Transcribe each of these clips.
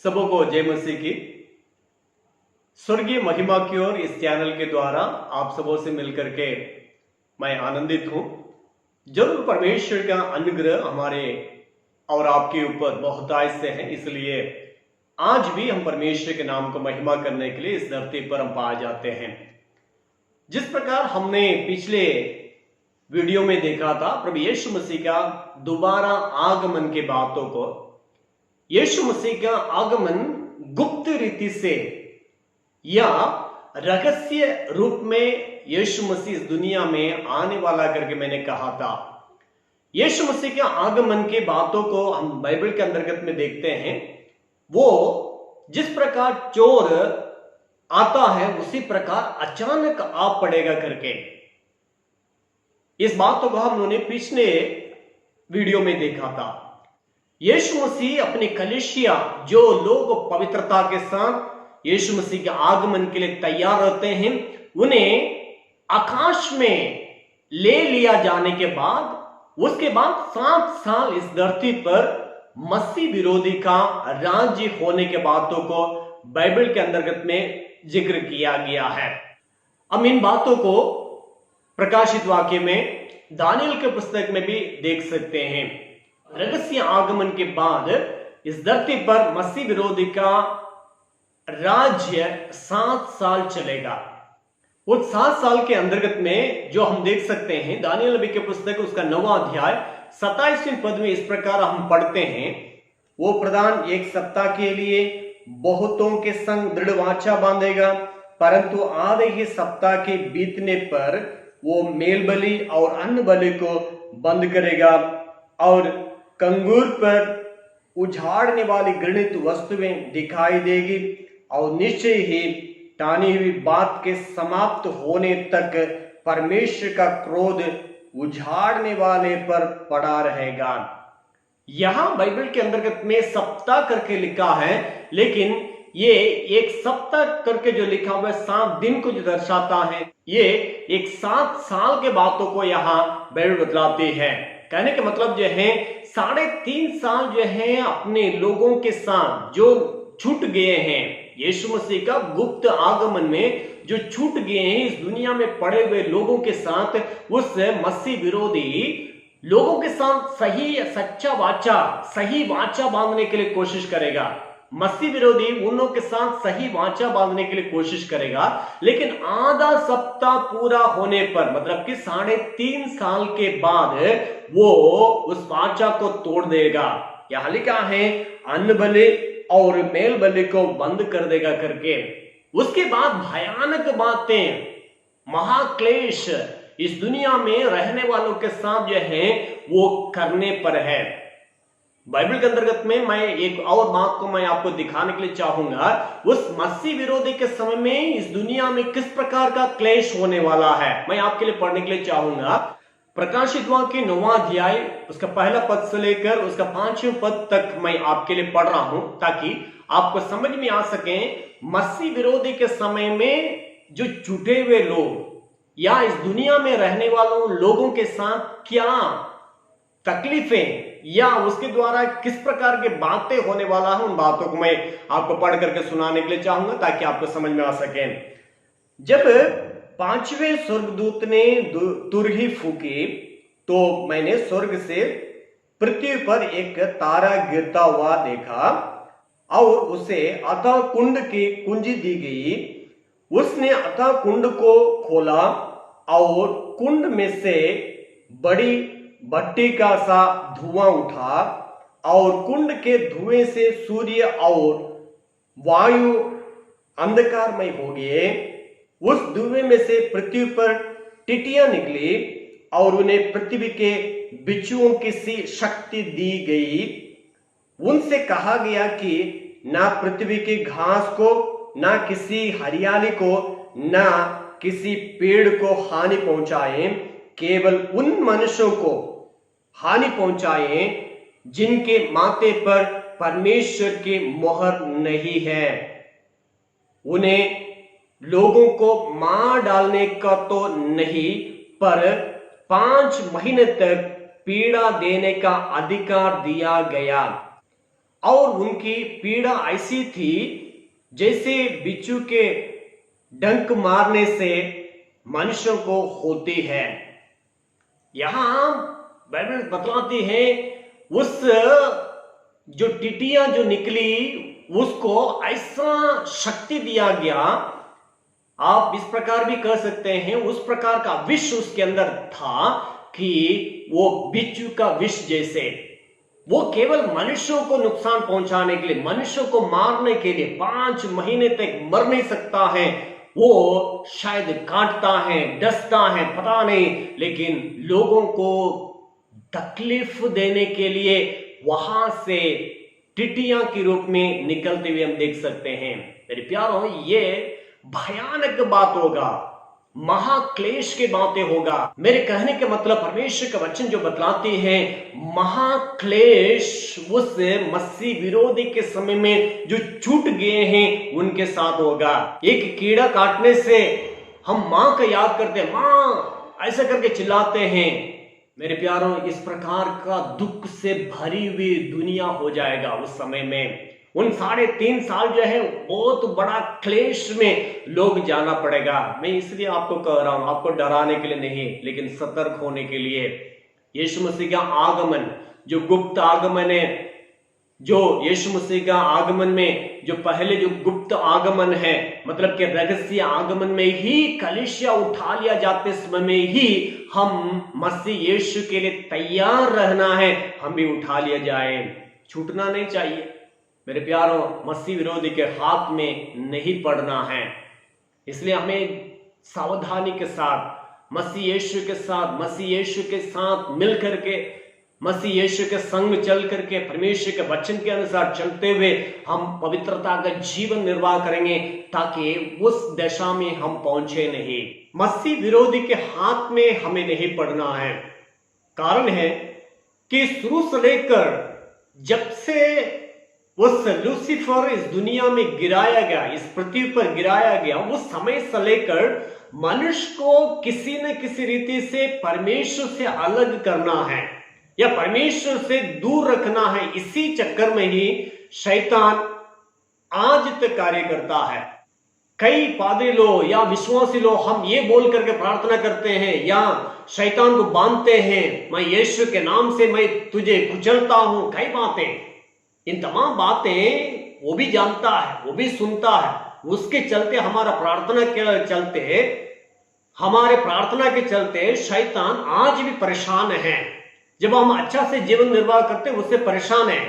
सबों को जय मसीह की। स्वर्गीय महिमा की ओर इस चैनल के द्वारा आप सबों से मिलकर के मैं आनंदित हूं। जरूर परमेश्वर का अनुग्रह हमारे और आपके ऊपर बहुतायत से है, इसलिए आज भी हम परमेश्वर के नाम को महिमा करने के लिए इस धरती पर हम पाए जाते हैं। जिस प्रकार हमने पिछले वीडियो में देखा था प्रभु यीशु मसीह का दोबारा आगमन के बातों को, यीशु मसीह का आगमन गुप्त रीति से या रहस्य रूप में यीशु मसीह इस दुनिया में आने वाला करके मैंने कहा था। यीशु मसीह के आगमन के बातों को हम बाइबल के अंतर्गत में देखते हैं। वो जिस प्रकार चोर आता है उसी प्रकार अचानक आ पड़ेगा करके, इस बातों को हम लोगों ने पिछले वीडियो में देखा था। यीशु मसीह अपनी कलीसिया जो लोग पवित्रता के साथ यीशु मसीह के आगमन के लिए तैयार रहते हैं, उन्हें आकाश में ले लिया जाने के बाद उसके बाद 7 साल इस धरती पर मसीह विरोधी का राज्य होने के बातों को बाइबल के अंतर्गत में जिक्र किया गया है। हम इन बातों को प्रकाशित वाक्य में दानियल के पुस्तक में भी देख सकते हैं। रहस्य आगमन के बाद इस धरती पर मसीह विरोधी का राज्य 7 साल चलेगा। उस 7 साल के अंतर्गत में जो हम देख सकते हैं दानियल नबी के पुस्तक उसका 9वां अध्याय 27वें पद में इस प्रकार हम पढ़ते हैं, वो प्रधान एक सप्ताह के लिए बहुतों के संग दृढ़ वाचा बांधेगा, परंतु आधे ही सप्ताह के बीतने पर वो मेल बलि और अन्न बलि को बंद करेगा और कंगूर पर उजाड़ने वाली घृणित वस्तुएं दिखाई देगी और निश्चय ही टानी हुई बात के समाप्त होने तक परमेश्वर का क्रोध उजाड़ने वाले पर पड़ा रहेगा। यहां बाइबल के अंतर्गत में सप्ताह करके लिखा है, लेकिन ये एक सप्ताह करके जो लिखा हुआ है 7 दिन को जो दर्शाता है, ये एक 7 साल के बातों को यहाँ बाइबल बतलाती है। कहने का मतलब जो है 3.5 साल जो है अपने लोगों के साथ जो छूट गए हैं, यीशु मसीह का गुप्त आगमन में जो छूट गए हैं इस दुनिया में पड़े हुए लोगों के साथ, उस मसीह विरोधी लोगों के साथ सही वाचा बांधने के लिए कोशिश करेगा। मसीह विरोधी उन लोगों के साथ सही वाचा बांधने के लिए कोशिश करेगा, लेकिन आधा सप्ताह पूरा होने पर मतलब कि 3.5 साल के बाद वो उस वाचा को तोड़ देगा। यहां लिखा है अन्न बलि और मेल बलि को बंद कर देगा करके। उसके बाद भयानक बातें, महाक्लेश इस दुनिया में रहने वालों के साथ जो है वो करने पर है। बाइबल के अंतर्गत में मैं एक और बात को मैं आपको दिखाने के लिए चाहूंगा, उस मसीह विरोधी के समय में इस दुनिया में किस प्रकार का क्लेश होने वाला है मैं आपके लिए पढ़ने के लिए चाहूंगा। प्रकाशित वाक्य 9वां अध्याय उसका पहला पद से लेकर उसका 5वें पद तक मैं आपके लिए पढ़ रहा हूं, ताकि आपको समझ में आ सके मसीह विरोधी के समय में जो छूटे हुए लोग या इस दुनिया में रहने वालों लोगों के साथ क्या तकलीफें या उसके द्वारा किस प्रकार की बातें होने वाला है, उन बातों को मैं आपको पढ़ करके सुनाने के लिए चाहूंगा ताकि आपको समझ में आ सके। जब 5वें स्वर्गदूत ने तुरही फूकी तो मैंने स्वर्ग से पृथ्वी पर एक तारा गिरता हुआ देखा और उसे अथाह कुंड की कुंजी दी गई। उसने अथाह कुंड को खोला और कुंड में से बड़ी भट्टी का सा धुआं उठा और कुंड के धुएं से सूर्य और वायु अंधकारमय हो गए। उस धुएं में से पृथ्वी पर टिटियां निकली और उन्हें पृथ्वी के बिच्छुओं की सी शक्ति दी गई। उनसे कहा गया कि ना पृथ्वी की घास को, ना किसी हरियाली को, ना किसी पेड़ को हानि पहुंचाएं, केवल उन मनुष्यों को हानि पहुंचाएं जिनके माथे पर परमेश्वर की मोहर नहीं है। उन्हें लोगों को मार डालने का तो नहीं, पर 5 महीने तक पीड़ा देने का अधिकार दिया गया। और उनकी पीड़ा ऐसी थी जैसे बिच्छू के डंक मारने से मनुष्यों को होती है। यहां बाइबल बतलाती है उस जो टिटियां जो निकली उसको ऐसा शक्ति दिया गया, आप इस प्रकार भी कह सकते हैं उस प्रकार का विष उसके अंदर था कि वो बिच्छू का विष जैसे, वो केवल मनुष्यों को नुकसान पहुंचाने के लिए, मनुष्यों को मारने के लिए 5 महीने तक मर नहीं सकता है, वो शायद काटता है, डसता है, पता नहीं, लेकिन लोगों को तकलीफ देने के लिए वहां से टिटियां के रूप में निकलते हुए हम देख सकते हैं। मेरे प्यारों, ये भयानक बात होगा, महाक्लेश की बातें होगा। मेरे कहने का मतलब परमेश्वर का वचन जो बतलाती है महाक्लेश उस मसीह विरोधी के समय में जो छूट गए हैं उनके साथ होगा। एक कीड़ा काटने से हम मां का याद करते हैं, मां ऐसा करके चिल्लाते हैं। मेरे प्यारों, इस प्रकार का दुख से भरी हुई दुनिया हो जाएगा उस समय में। उन 3.5 साल जो है बहुत बड़ा क्लेश में लोग जाना पड़ेगा। मैं इसलिए आपको कह रहा हूं, आपको डराने के लिए नहीं, लेकिन सतर्क होने के लिए। यीशु मसीह का आगमन जो गुप्त आगमन है, जो यीशु मसीह का आगमन में जो पहले जो गुप्त आगमन है, मतलब कि रहस्य आगमन में ही कलीसिया उठा लिया जाते समय में ही हम मसीह यीशु के लिए तैयार रहना है, हम भी उठा लिया जाए, छूटना नहीं चाहिए। मेरे प्यारों, मसीह विरोधी के हाथ में नहीं पड़ना है, इसलिए हमें सावधानी के साथ मसीह यीशु के साथ, मसीह यीशु के साथ मिल करके, मसीह यीशु के संग में चल करके, परमेश्वर के वचन के अनुसार चलते हुए हम पवित्रता का जीवन निर्वाह करेंगे, ताकि उस दशा में हम पहुंचे नहीं। मसीह विरोधी के हाथ में हमें नहीं पड़ना है। कारण है कि शुरू से लेकर जब से उस लूसीफर इस दुनिया में गिराया गया, इस पृथ्वी पर गिराया गया, उस समय से लेकर मनुष्य को किसी न किसी रीति से परमेश्वर से अलग करना है या परमेश्वर से दूर रखना है। इसी चक्कर में ही शैतान आज तक कार्य करता है। कई पादरी लोग या विश्वासी लोग हम ये बोल करके प्रार्थना करते हैं या शैतान को बांधते हैं, मैं यीशु के नाम से मैं तुझे कुचलता हूं, कई बातें, इन तमाम बातें वो भी जानता है, वो भी सुनता है। उसके चलते हमारे प्रार्थना के चलते शैतान आज भी परेशान है। जब हम अच्छा से जीवन निर्वाह करते उससे परेशान है।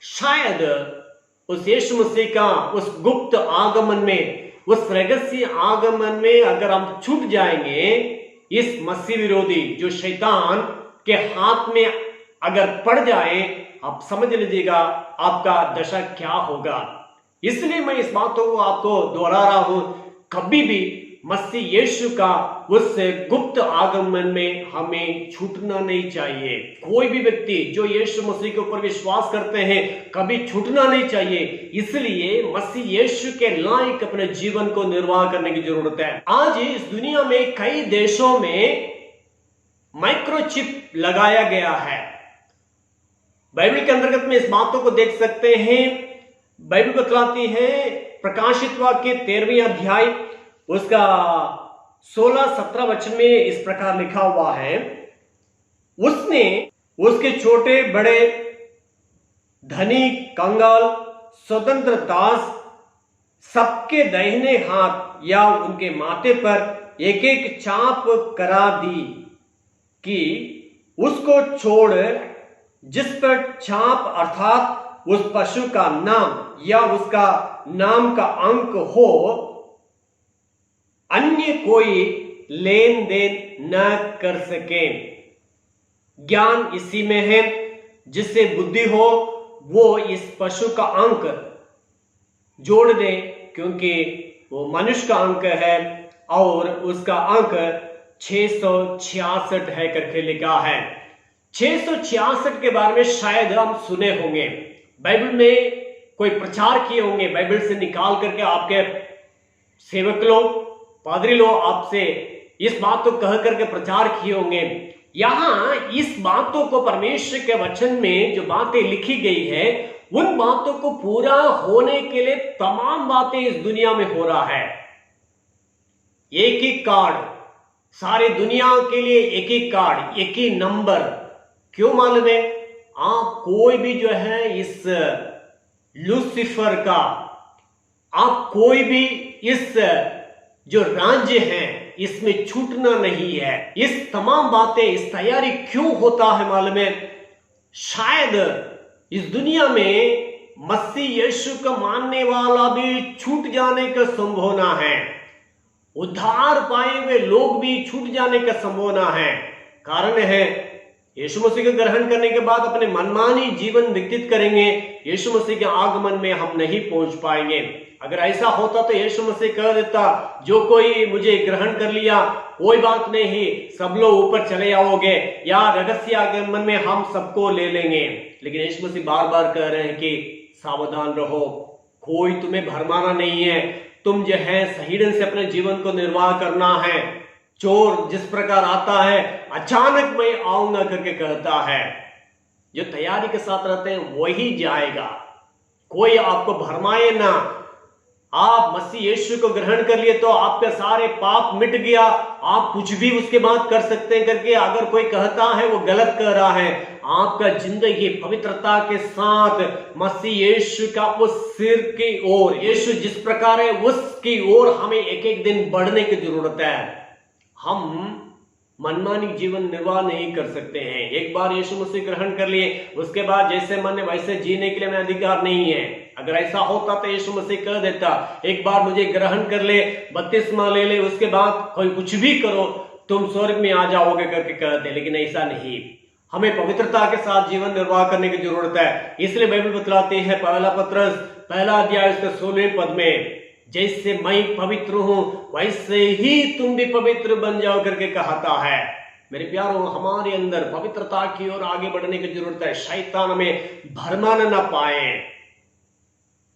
शायद उस यीशु मसीह का उस गुप्त आगमन में, उस रहस्य आगमन में अगर हम छूट जाएंगे, इस मसीह विरोधी जो शैतान के हाथ में अगर पड़ जाए, आप समझ लीजिएगा आपका दशा क्या होगा। इसलिए मैं इस बातों को आपको दोहरा रहा हूं, कभी भी मसीह यीशु का उस गुप्त आगमन में हमें छूटना नहीं चाहिए। कोई भी व्यक्ति जो यीशु मसीह के ऊपर विश्वास करते हैं कभी छूटना नहीं चाहिए। इसलिए मसीह यीशु के लायक अपने जीवन को निर्वाह करने की जरूरत है। आज इस दुनिया में कई देशों में माइक्रोचिप लगाया गया है। बाइबल के अंतर्गत में इस बातों को देख सकते हैं। बाइबल बतलाती है प्रकाशित वाक्य 13वें अध्याय उसका 16-17 वचन में इस प्रकार लिखा हुआ है, उसने उसके छोटे बड़े, धनी, कंगाल, स्वतंत्र दास सबके दाहिने हाथ या उनके माथे पर एक एक चाप करा दी कि उसको छोड़ जिस पर छाप अर्थात उस पशु का नाम या उसका नाम का अंक हो, अन्य कोई लेन देन न कर सके। ज्ञान इसी में है, जिससे बुद्धि हो वो इस पशु का अंक जोड़ दे, क्योंकि वो मनुष्य का अंक है और उसका अंक 666 है करके लिखा है। 666 के बारे में शायद हम सुने होंगे, बाइबल में कोई प्रचार किए होंगे, बाइबल से निकाल करके आपके सेवक लोग, पादरी लोग आपसे इस बात को कह करके प्रचार किए होंगे। यहां इस बातों को परमेश्वर के वचन में जो बातें लिखी गई है उन बातों को पूरा होने के लिए तमाम बातें इस दुनिया में हो रहा है। एक ही कार्ड, सारी दुनिया के लिए एक ही कार्ड, एक ही नंबर। क्यों मालूम है? आप कोई भी जो है इस लूसीफर का, आप कोई भी इस जो राज्य है इसमें छूटना नहीं है। इस तमाम बातें, इस तैयारी क्यों होता है मालूम है? शायद इस दुनिया में मसीह यीशु का मानने वाला भी छूट जाने का संभावना है, उद्धार पाए हुए लोग भी छूट जाने का संभावना है। कारण है यीशु मसीह को ग्रहण करने के बाद अपने मनमानी जीवन व्यतीत करेंगे, यीशु मसीह के आगमन में हम नहीं पहुंच पाएंगे। अगर ऐसा होता तो यीशु मसीह कह देता, जो कोई मुझे ग्रहण कर लिया कोई बात नहीं, सब लोग ऊपर चले आओगे या रहस्य आगमन में हम सबको ले लेंगे। लेकिन यीशु मसीह बार बार कह रहे हैं कि सावधान रहो, कोई तुम्हें भरमाना नहीं है, तुम जो है सही ढंग से अपने जीवन को निर्वाह करना है। चोर जिस प्रकार आता है अचानक मैं आऊंगा करके कहता है, जो तैयारी के साथ रहते हैं वही जाएगा, कोई आपको भरमाए ना। आप मसीह यीशु को ग्रहण कर लिए तो आपके सारे पाप मिट गया, आप कुछ भी उसके बाद कर सकते हैं करके अगर कोई कहता है वो गलत कह रहा है। आपका जिंदगी पवित्रता के साथ मसीह यीशु का उस सिर की ओर, यीशु जिस प्रकार है उसकी ओर हमें एक एक दिन बढ़ने की जरूरत है। हम मनमानी जीवन निर्वाह नहीं कर सकते हैं। एक बार यीशु मसीह ग्रहण कर लिए उसके बाद जैसे मन है वैसे जीने के लिए हमें अधिकार नहीं है। अगर ऐसा होता तो यीशु मसीह कह देता, एक बार मुझे ग्रहण कर ले, बपतिस्मा ले ले, उसके बाद कोई कुछ भी करो तुम स्वर्ग में आ जाओगे करके कहते। लेकिन ऐसा नहीं, हमें पवित्रता के साथ जीवन निर्वाह करने की जरूरत है। इसलिए बाइबल बतलाती है, पहला पत्रस पहला अध्याय उसके 16वें पद में, जैसे मैं पवित्र हूं वैसे ही तुम भी पवित्र बन जाओ करके कहता है। मेरे प्यारों, हमारे अंदर पवित्रता की ओर आगे बढ़ने की जरूरत है, शैतान हमें भरमाना ना पाए।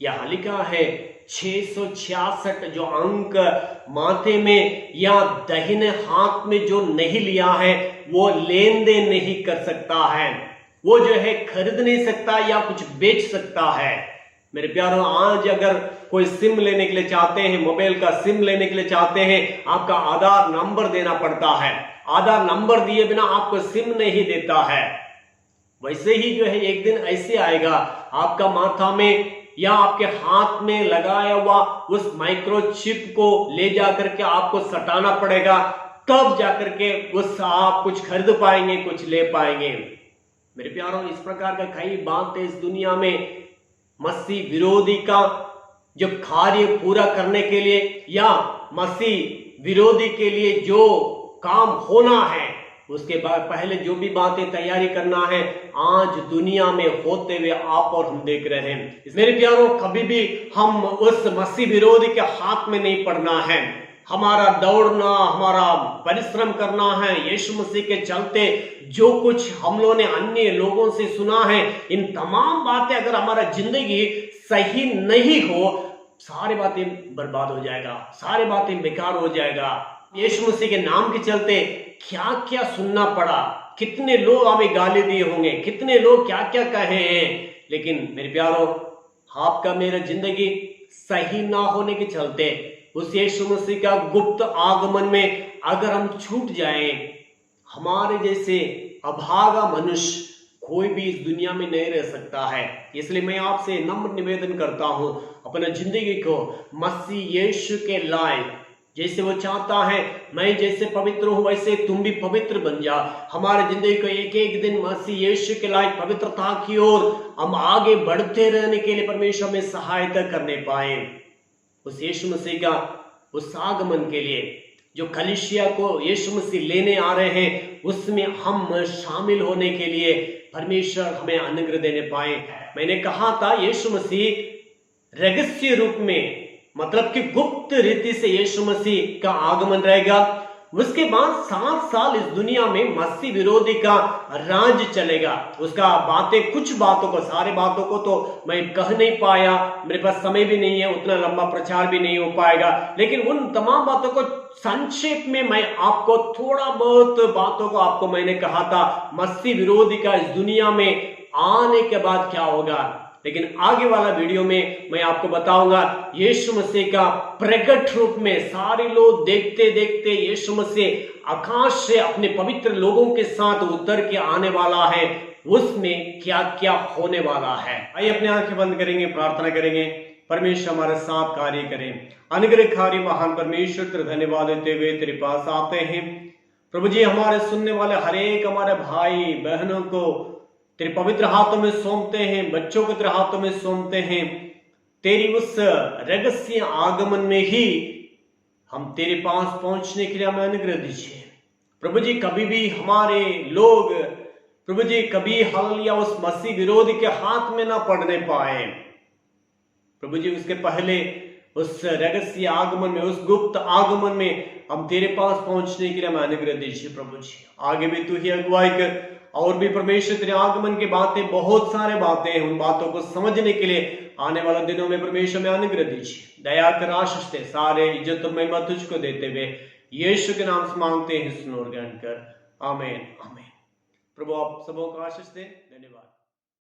यह लिखा है 666 जो अंक माथे में या दाहिने हाथ में जो नहीं लिया है वो लेन देन नहीं कर सकता है, वो जो है खरीद नहीं सकता या कुछ बेच सकता है। मेरे प्यारों, आज अगर कोई सिम लेने के लिए चाहते हैं, मोबाइल का सिम लेने के लिए चाहते हैं, आपका आधार नंबर देना पड़ता है। आधार नंबर दिए बिना आपको सिम नहीं देता है। वैसे ही जो है एक दिन ऐसे आएगा, आपका माथा में या आपके हाथ में लगाया हुआ उस माइक्रोचिप को ले जाकर के आपको सटाना पड़ेगा, तब जाकर के उस आप कुछ खरीद पाएंगे, कुछ ले पाएंगे। मेरे प्यारों, इस प्रकार का कई बातें इस दुनिया में मसीह विरोधी का जो कार्य पूरा करने के लिए या मसीह विरोधी के लिए जो काम होना है उसके बाद पहले जो भी बातें तैयारी करना है, आज दुनिया में होते हुए आप और हम देख रहे हैं। मेरे प्यारों, कभी भी हम उस मसीह विरोधी के हाथ में नहीं पड़ना है। हमारा दौड़ना, हमारा परिश्रम करना है यीशु मसीह के चलते। जो कुछ हम लोगों ने अन्य लोगों से सुना है, इन तमाम बातें अगर हमारा जिंदगी सही नहीं हो, सारी बातें बर्बाद हो जाएगा, सारी बातें बेकार हो जाएगा। यीशु मसीह के नाम के चलते क्या क्या सुनना पड़ा, कितने लोग हमें गाली दिए होंगे, कितने लोग क्या क्या कहे हैं। लेकिन मेरे प्यारों, आपका मेरा जिंदगी सही ना होने के चलते उस यीशु मसीह का गुप्त आगमन में अगर हम छूट जाएं, हमारे जैसे अभागा मनुष्य कोई भी इस दुनिया में नहीं रह सकता है। इसलिए मैं आपसे नम्र निवेदन करता हूं, अपना जिंदगी को मसीह यीशु के लायक, जैसे वो चाहता है मैं जैसे पवित्र हूं वैसे तुम भी पवित्र बन जा। हमारे जिंदगी को एक एक दिन मसीह यीशु के लायक पवित्रता की ओर हम आगे बढ़ते रहने के लिए परमेश्वर में सहायता करने पाए। उस यीशु मसीह का उस आगमन के लिए जो कलीसिया को यीशु मसीह लेने आ रहे हैं, उसमें हम शामिल होने के लिए परमेश्वर हमें अनुग्रह देने पाए। मैंने कहा था यीशु मसीह रहस्य रूप में, मतलब कि गुप्त रीति से यीशु मसीह का आगमन रहेगा। उसके बाद 7 साल इस दुनिया में मसीह विरोधी का राज चलेगा। उसका बातें, कुछ बातों को, सारे बातों को तो मैं कह नहीं पाया, मेरे पास समय भी नहीं है, उतना लंबा प्रचार भी नहीं हो पाएगा। लेकिन उन तमाम बातों को संक्षेप में मैं आपको थोड़ा बहुत बातों को आपको मैंने कहा था, मसीह विरोधी का इस दुनिया में आने के बाद क्या होगा, लेकिन आगे वाला वीडियो में मैं आपको बताऊंगा यीशु मसीह का प्रकट रूप में सारे लोग देखते देखते यीशु मसीह आकाश से अपने पवित्र लोगों के साथ उतर के आने वाला है, उसमें क्या क्या होने वाला है। आइए अपने आंखें बंद करेंगे, प्रार्थना करेंगे, परमेश्वर हमारे साथ कार्य करें। अनुग्रहकारी महान परमेश्वर तेरे धन्यवाद देते हुए तेरे पास आते हैं। प्रभु जी, हमारे सुनने वाले हर एक हमारे भाई बहनों को तेरे पवित्र हाथों में सौंपते हैं, बच्चों को तेरे हाथों में सौंपते हैं। तेरी उस रहस्य आगमन में ही हम तेरे पास पहुंचने के लिए हमें अनुग्रह दीजिए। प्रभु जी, कभी भी हमारे लोग प्रभु जी कभी हालेलुया उस मसीह विरोधी के हाथ में ना पड़ने पाए। प्रभु जी, उसके पहले उस रहस्य आगमन में, उस गुप्त आगमन में हम तेरे पास पहुंचने के लिए हमें अनुग्रह दीजिए। प्रभु जी, आगे भी तू ही अगुवाई कर, और भी परमेश्वर तेरे आगमन की बातें, बहुत सारे बातें हैं, उन बातों को समझने के लिए आने वाले दिनों में परमेश्वर में अनुग्रह दीजिए। दया कर, आशीष दे, सारे इज्जत और महिमा तुझको देते हुए यीशु के नाम से मांगते हैं, सुन और ग्रहण कर, आमीन आमीन। प्रभु आप सबों को आशीष दे। धन्यवाद।